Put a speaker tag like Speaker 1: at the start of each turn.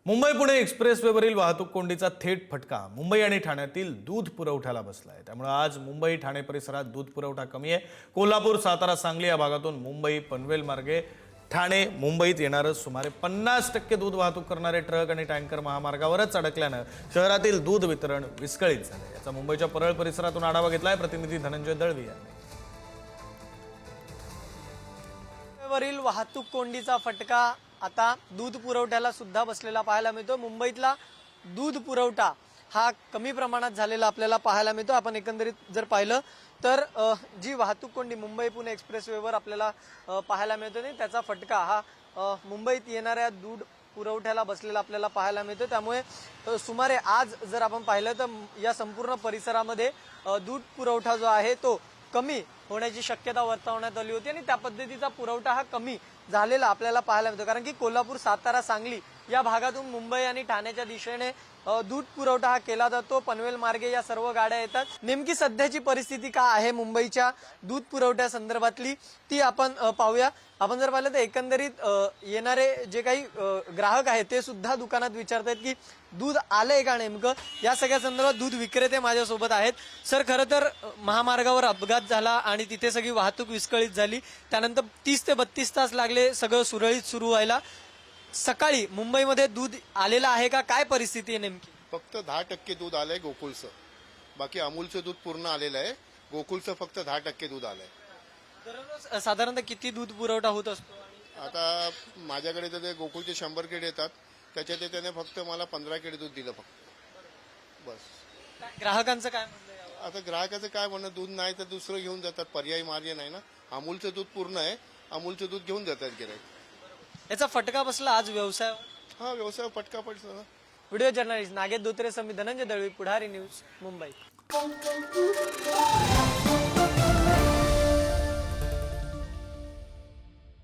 Speaker 1: मुंबई पुणे एक्सप्रेसवेवरील वाहतूक कोंडीचा थेट फटका मुंबई आणि ठाण्यातील दूध पुरवठ्याला बसलाय। त्यामुळे आज मुंबई ठाणे परिसरात दूध पुरवठा कमी आहे। कोल्हापूर, सातारा, सांगली या भागातून मुंबई पनवेल मार्गे ठाणे मुंबईत येणारे सुमारे 50% दूध वाहतूक करणारे ट्रक आणि टँकर महामार्गावरच अडकल्याने शहरातील दूध वितरण विस्कळीत झाले। याचा मुंबईच्या परळ परिसरातून आढावा घेतलाय प्रतिनिधी धनंजय दळवी यांनी।
Speaker 2: वरील वाहतूक कोंडीचा फटका आता दूध पुरवठ्याला सुद्धा बसलेला पाहायला मिळतो। मुंबईतला दूध पुरवठा हा कमी प्रमाणात झालेला आपल्याला पाहायला मिळतो। आपण एकंदरीत जर पाहिलं तर जी वाहतूक कोंडी मुंबई पुणे एक्सप्रेसवेवर आपल्याला पाहायला मिळतो नाही, त्याचा फटका हा मुंबईत येणाऱ्या दूध पुरवठ्याला बसलेला आपल्याला पाहायला मिळतो। त्यामुळे सुमारे आज जर आपण पाहिलं तर या संपूर्ण परिसरामध्ये दूध पुरवठा जो आहे तो कमी होण्याची शक्यता वर्तवण्यात आली होती आणि त्या पद्धतीचा पुरवठा हा कमी झालेला आपल्याला पाहायला मिळतो। कारण की कोल्हापूर, सातारा, सांगली या भागातून मुंबई आणि ठाण्याच्या दिशेने दूध पुरवठा हा केला जातो। पनवेल मार्गे या सर्व गाड्या येतात। नेमकी सध्याची परिस्थिती काय आहे मुंबईच्या दूध पुरवठ्या संदर्भातली ती आपण पाहूया। आपण जर पाहिलं तर एकंदरीत येणारे जे काही ग्राहक आहेत ते सुद्धा दुकानात विचारतात की दूध आलंय का नेमकं। या सगळ्या संदर्भात दूध विक्रेते माझ्यासोबत आहेत। सर, खरं तर महामार्गावर अपघात झाला आणि तिथे सगळी वाहतूक विस्कळीत झाली, त्यानंतर 30 ते 32 तास लागले सगळं सुरळीत सुरू व्हायला। सकाळी मुंबईमध्ये दूध आलेलं आहे का, काय परिस्थिती आहे नेमकी?
Speaker 3: फक्त 10% दूध आलंय गोकुळचं, बाकी अमूलचं दूध पूर्ण आलेलं आहे। गोकुळचं फक्त 10% दूध आलंय।
Speaker 2: दररोज साधारणतः किती दूध पुरवठा होत असतो?
Speaker 3: आता माझ्याकडे तर ते गोकुळचे 100 केड येतात, त्याच्यात त्याने फक्त मला 15 केड दूध दिलं फक्त, बस।
Speaker 2: ग्राहकांचं काय म्हणणं आहे?
Speaker 3: आता ग्राहकाचं काय म्हणणं, दूध नाही तर दुसरं घेऊन जातात, पर्यायी मार्ग नाही ना। अमूलचं दूध पूर्ण आहे, अमूलचं दूध घेऊन जातात गिराईक।
Speaker 2: याचा फटका बसला आज व्यवसाय?
Speaker 3: हा, व्यवसाय फटका पडतो ना।
Speaker 2: व्हिडिओ जर्नलिस्ट नागेश धोत्रे, धनंजय दळवी, पुढारी न्यूज, मुंबई।